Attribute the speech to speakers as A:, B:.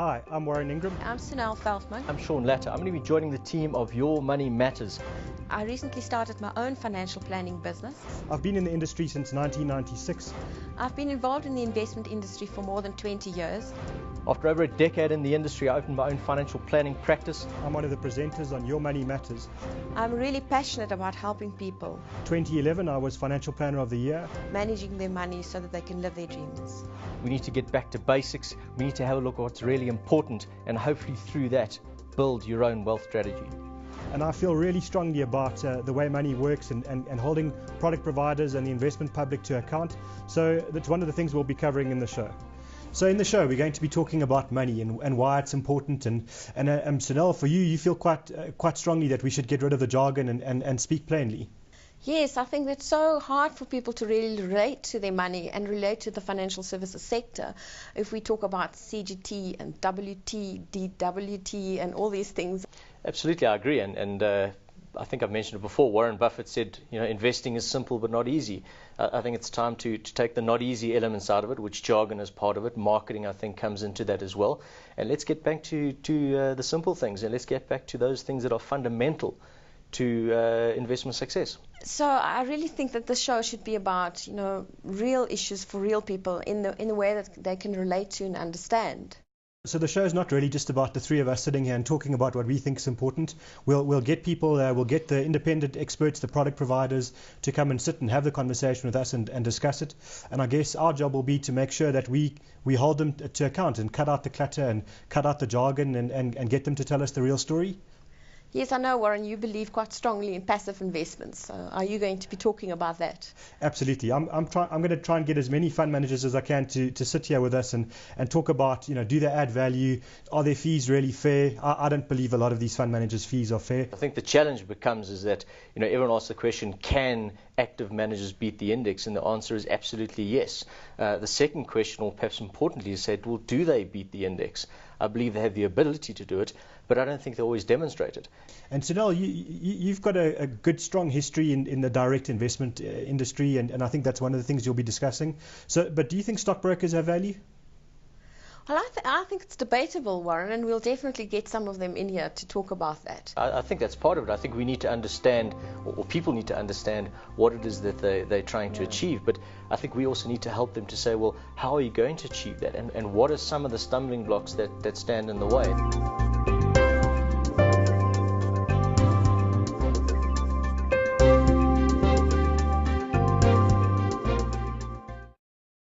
A: Hi, I'm Warren Ingram.
B: I'm Sunil Feldman.
C: I'm Sean Latter. I'm going to be joining the team of Your Money Matters.
B: I recently started my own financial planning business.
A: I've been in the industry since 1996.
B: I've been involved in the investment industry for more than 20 years.
C: After over a decade in the industry, I opened my own financial planning practice.
A: I'm one of the presenters on Your Money Matters.
B: I'm really passionate about helping people
A: 2011, I was Financial Planner of the Year.
B: managing their money so that they can live their dreams.
C: We need to get back to basics. We need to have a look at what's really important and hopefully through that build your own wealth strategy.
A: And I feel really strongly about the way money works and holding product providers and the investment public to account. So that's one of the things we'll be covering in the show. So in the show, we're going to be talking about money and why it's important. And Sunil, for you feel quite strongly that we should get rid of the jargon and speak plainly.
B: Yes, I think it's so hard for people to really relate to their money and relate to the financial services sector. If we talk about CGT and WT, DWT and all these things.
C: Absolutely, I agree. And I think I've mentioned it before. Warren Buffett said, investing is simple but not easy. I think it's time to take the not easy elements out of it, which jargon is part of it. Marketing, I think, comes into that as well. And let's get back to the simple things, and let's get back to those things that are fundamental to investment success.
B: So I really think that the show should be about, real issues for real people in a way that they can relate to and understand.
A: So the show is not really just about the three of us sitting here and talking about what we think is important. We'll get people, we'll get the independent experts, the product providers to come and sit and have the conversation with us and discuss it. And I guess our job will be to make sure that we hold them to account and cut out the clutter and cut out the jargon and get them to tell us the real story.
B: Yes, I know, Warren, you believe quite strongly in passive investments. So are you going to be talking about that?
A: Absolutely. I'm going to try and get as many fund managers as I can to sit here with us and talk about, do they add value? Are their fees really fair? I don't believe a lot of these fund managers' fees are fair.
C: I think the challenge becomes is that, everyone asks the question, can active managers beat the index? And the answer is absolutely yes. The second question, or perhaps importantly, is said, well, do they beat the index? I believe they have the ability to do it, but I don't think they always demonstrate it.
A: And Sunil, you've got a good, strong history in the direct investment industry, and I think that's one of the things you'll be discussing. But do you think stockbrokers have value?
B: Well, I think it's debatable, Warren, and we'll definitely get some of them in here to talk about that.
C: I think that's part of it. I think we need to understand, or people need to understand what it is that they're trying to achieve. But I think we also need to help them to say, well, how are you going to achieve that? And what are some of the stumbling blocks that stand in the way?